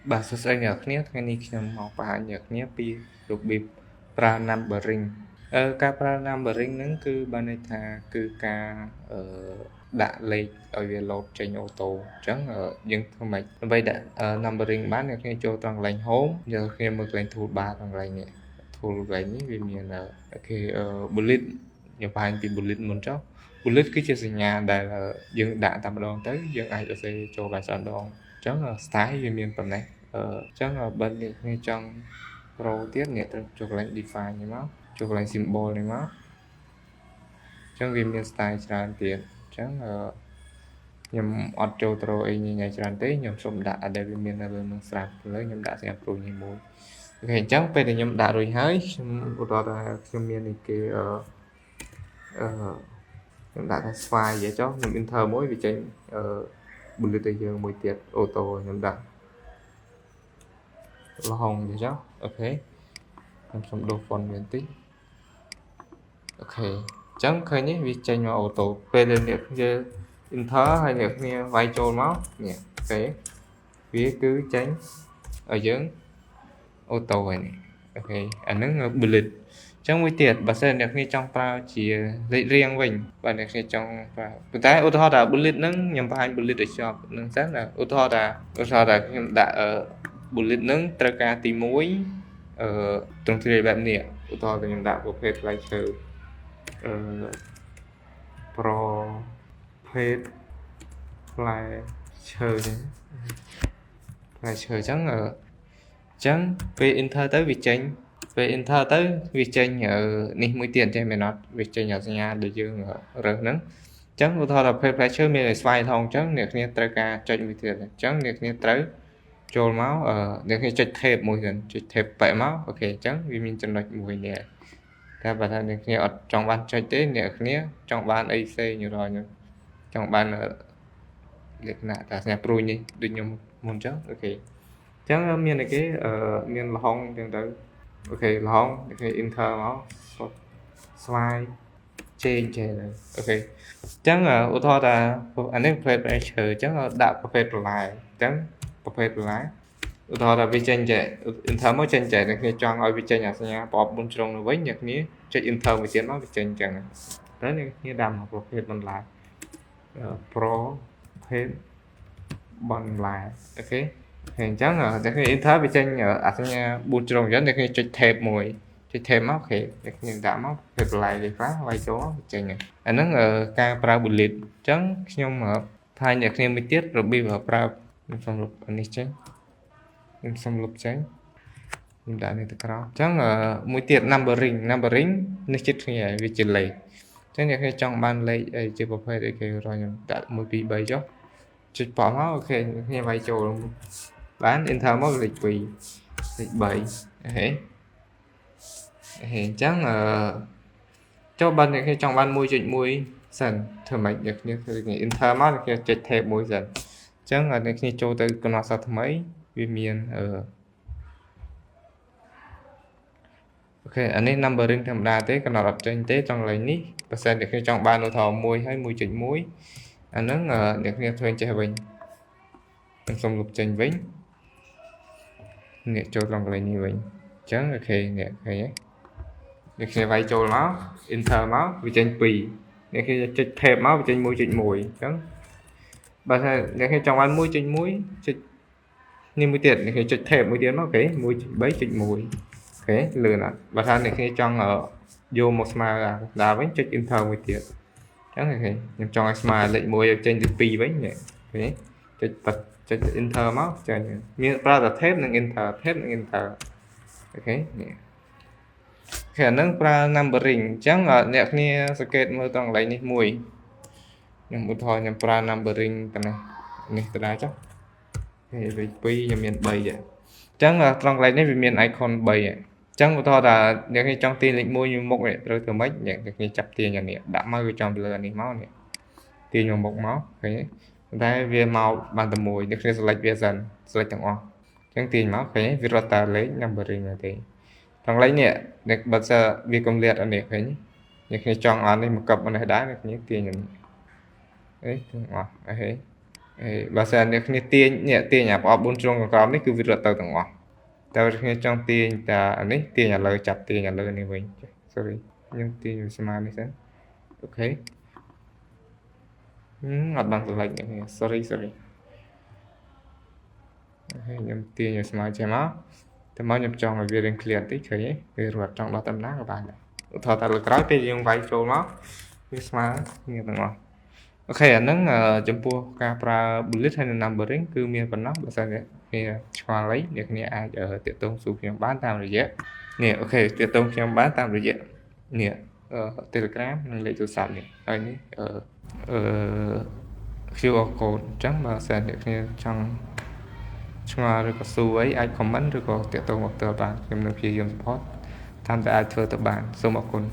Bà sẽ xây nhật nhé, cái nàyខ្ញុំមកបង្ហាញអ្នកគ្នាពីរបៀបប្រើ numbering ការប្រើ numbering ហ្នឹងគឺបានន័យថាគឺការដាក់លេខឲ្យវា load ចេញអូតូអញ្ចឹងយើងធ្វើម៉េចដើម្បីដាក់ numbering បានអ្នកគ្នាចូលត្រង់កន្លែង home យកគ្នាមើលកន្លែង toolbar ត្រង់កន្លែងនេះ tool កន្លែងនេះវាមានbullet ខ្ញុំបង្ហាញពី bullet មុនចុះ bullet គឺជាសញ្ញាដែលយើងដាក់តែម្ដងទៅយើងអាចសរសេរចូលបានច្រើនដងអញ្ចឹង style វាមានប៉ុណ្ណេះអញ្ចឹងបើអ្នកគ្នាចង់ pro ទៀតអ្នកត្រូវចូលកន្លែង define នេះមកចូលកន្លែង symbol នេះមកអញ្ចឹងវាមាន style ច្រើនទៀតអញ្ចឹងខ្ញុំអត់ចូលត្រូវអីញ៉ៃច្រើនទេខ្ញុំសូមដាក់ដែលវាមាននៅលើនឹងស្រាប់លើខ្ញុំដាក់ស្រាប់ព្រួយនេះមួយអូខេអញ្ចឹងពេលដែលខ្ញុំដាក់រួចហើយខ្ញុំឧទាហរណ៍ថាខ្ញុំមាននេះគេខ្ញុំដាក់ថាស្វាយvậyចុះខ្ញុំ enter មួយវាចេញbullet ទៅយើងមួយទៀតអូតូខ្ញុំដាក់លហុងvậyចុះអូខេខ្ញុំសូមដូរ font វាបន្តិចអូខេអញ្ចឹងឃើញនេះវាចេញមកអូតូពេលដែលអ្នកយើង enter ហើយអ្នកគ្នាវាយចូលមកនេះអូខេវាគឺចេញឲ្យយើងអូតូហើយនេះអូខេអាហ្នឹង bullet អញ្ចឹងមួយទៀតបើសិនអ្នកគ្នាចង់ប្រើជាលេខរៀងវិញបើអ្នកគ្នាចង់ប្រើប៉ុន្តែឧទាហរណ៍ថា bullet ហ្នឹងខ្ញុំបង្ហាញ bullet ឲ្យចប់ហ្នឹងសិនណាឧទាហរណ៍ថាខ្ញុំដាក់bullet ហ្នឹងត្រូវការទី1ទ្រង់ទ្រាយបែបនេះឧទាហរណ៍ខ្ញុំដាក់ប្រភេទផ្លែឈើប្រភេទផ្លែឈើផ្លែឈើអញ្ចឹងពេល enter ទៅវាចេញពេល enter ទៅវាចេញនេះមួយទៀតចេះមែនអត់វាចេញសញ្ញាដែលយើងរើសហ្នឹងអញ្ចឹងឧទាហរណ៍ថាប្រភេទផ្លែឈើមានស្វាយថងអញ្ចឹងអ្នកគ្នាត្រូវការចុចមួយទៀតអញ្ចឹងអ្នកគ្នាត្រូវចូលមកអ្នកគ្នាចុច tab មួយសិនចុច tab បែកមកអូខេអញ្ចឹងវាមានចំណុចមួយនេះតែបើថាអ្នកគ្នាអត់ចង់បានចុចទេអ្នកគ្នាចង់បានអីផ្សេងយល់ខ្ញុំចង់បានលក្ខណៈតែសញ្ញាព្រួយនេះដូចខ្ញុំមុនអញ្ចឹងអូខេអញ្ចឹងមានអីគេមានលហុងអញ្ចឹងទៅអូខេលហុងអ្នកគ្នា enter មកស្វាយចេញចេះទៅអូខេអញ្ចឹងឧទាហរណ៍ថាអានេះប្រភេទផ្លែឈើអញ្ចឹងដាក់ប្រភេទបន្លែអញ្ចឹងប្រភេទបន្លែឧទាហរណ៍ថាវាចេញចេះ enter មកចេញចេះអ្នកគ្នាចង់ឲ្យវាចេញអាសញ្ញាប្រអប់មុនជ្រុងទៅវិញអ្នកគ្នាចុច enter មួយទៀតមកវាចេញអញ្ចឹងតែអ្នកគ្នាដាក់មកប្រភេទបន្លែ pro ប្រភេទបន្លែអូខេហើយអញ្ចឹងអ្នកគ្នា enter វាចេញអាសញ្ញា4ជ្រុងអញ្ចឹងអ្នកគ្នាចុច tab មួយចុច tab មកអូខេអ្នកគ្នាដាក់មកប្រភេទបន្លែនេះខ្លះវាយចូលមកចេញអាហ្នឹងការប្រើ bullet អញ្ចឹងខ្ញុំថាអ្នកគ្នាមួយទៀតរបៀបប្រើខ្ញុំសូមលុបនេះចេញខ្ញុំសូមលុបចេញខ្ញុំដាក់នេះទៅក្រោមអញ្ចឹងមួយទៀត numbering នេះចិត្តគ្នាវាជាលេខអញ្ចឹងអ្នកគ្នាចង់បានលេខអីជាប្រភេទអីគេរកខ្ញុំដាក់1 2 3ចុះចុចប៉មកអូខេគ្នាវាយចូលបាន enter មកលេខ2លេខ3អូខេអញ្ចឹងចុះបើអ្នកគ្នាចង់បាន 1.1 សិនធ្វើម៉េចអ្នកគ្នាគឺ enter មកអ្នកគ្នាចុច tab មួយសិនអញ្ចឹងអ្នកគ្នាចូលទៅកំណត់សាស្ត្រថ្មីវាមានអូខេអានេះ numbering ធម្មតាទេកំណត់អត់ចេញទេត្រង់កន្លែងនេះបើសិនអ្នកគ្នាចង់បានឧទាហរណ៍1ហើយ 1.1 អាហ្នឹងអ្នកគ្នាធ្វើចេះវិញខ្ញុំសូមលុបចេញវិញអ្នកចូលត្រង់កន្លែងនេះវិញអញ្ចឹងអូខេអ្នកឃើញទេអ្នកគ្នាវាយចូលមក enter មកវាចេញ2អ្នកគ្នាចុច tab មកវាចេញ 1.1 អញ្ចឹងបើថាអ្នកគ្នាចង់បាន 1.1 ចុចនេះមួយទៀតអ្នកគ្នាចុច tab មួយទៀតមកអូខេ 1.3.1 អូខេលឿនអត់បើថាអ្នកគ្នាចង់យកមកស្មើដល់វិញចុច enter មួយទៀតអញ្ចឹងអូខេខ្ញុំចង់ឲ្យស្មើលេខ1ឲ្យចេញទៅ2វិញនេះអូខេចុច enter មកចេញមានប្រើតែ tab និង enter អូខេនេះគេអានឹងប្រើ numbering អញ្ចឹងអ្នកគ្នាសង្កេតមើលត្រង់កន្លែងនេះមួយខ្ញុំឧទាហរណ៍ខ្ញុំប្រើ numbering តែនេះទៅដែរចុះគេលេខ2ខ្ញុំមាន3អញ្ចឹងត្រង់កន្លែងនេះវាមាន icon 3អញ្ចឹងឧទាហរណ៍ថាអ្នកគ្នាចង់ទាញលេខ1ញមុខត្រូវធ្វើម៉េចអ្នកគ្នាចាប់ទាញអានេះដាក់មកវាចំទៅលើអានេះមកនេះទាញមកមុខមកឃើញទេតែវាមកបានតែមួយអ្នកគ្នា select វាសិន select ទាំងអស់អញ្ចឹងទាញមកឃើញទេវារត់តាលេខ numbering មកទេត្រង់លេខនេះអ្នកបើសិនវាកុំលាតអានេះឃើញអ្នកគ្នាចង់អានេះមកកັບអានេះដែរអ្នកគ្នាទាញអានេះអេទាំងអស់អូខេ បើសិនអ្នកគ្នាទាញអាប្រអប់4ជ្រុងក្រោមនេះគឺវារត់ទៅទាំងអស់តែបើគ្នាចង់ទាញតានេះទាញឥឡូវចាប់ទាញឥឡូវនេះវិញ sorry ខ្ញុំទាញវាស្មើនេះសិនអូខេអត់បានសម្លេចអ្នកគ្នា sorry ហើយខ្ញុំទាញវាស្មើចេះមកតែមកខ្ញុំចង់ឲ្យវារៀង clear បន្តិចឃើញទេវារត់ចង់ដល់តំណាងក៏បានដែរឧទាហរណ៍តែលើក្រោយពេលយើងវាយចូលមកវាស្មើគ្នាទាំងអស់អូខេអាហ្នឹងចំពោះការប្រើ bullet ហើយ numbering គឺមានប៉ុណ្ណោះបើសិនជាគ្នាឆ្ងល់អីអ្នកគ្នាអាចតាក់ទងសួរខ្ញុំបានតាមរយៈនេះអូខេតាក់ទងខ្ញុំបានតាមរយៈនេះ Telegram និងលេខទូរស័ព្ទនេះហើយនេះQR code អញ្ចឹងបើសិនអ្នកគ្នាចង់ឆ្ងល់ឬក៏សួរអីអាច comment ឬក៏តាក់ទងមកផ្ទាល់បានខ្ញុំនឹងព្យាយាម support តាមតែអាចធ្វើទៅបានសូមអរគុណ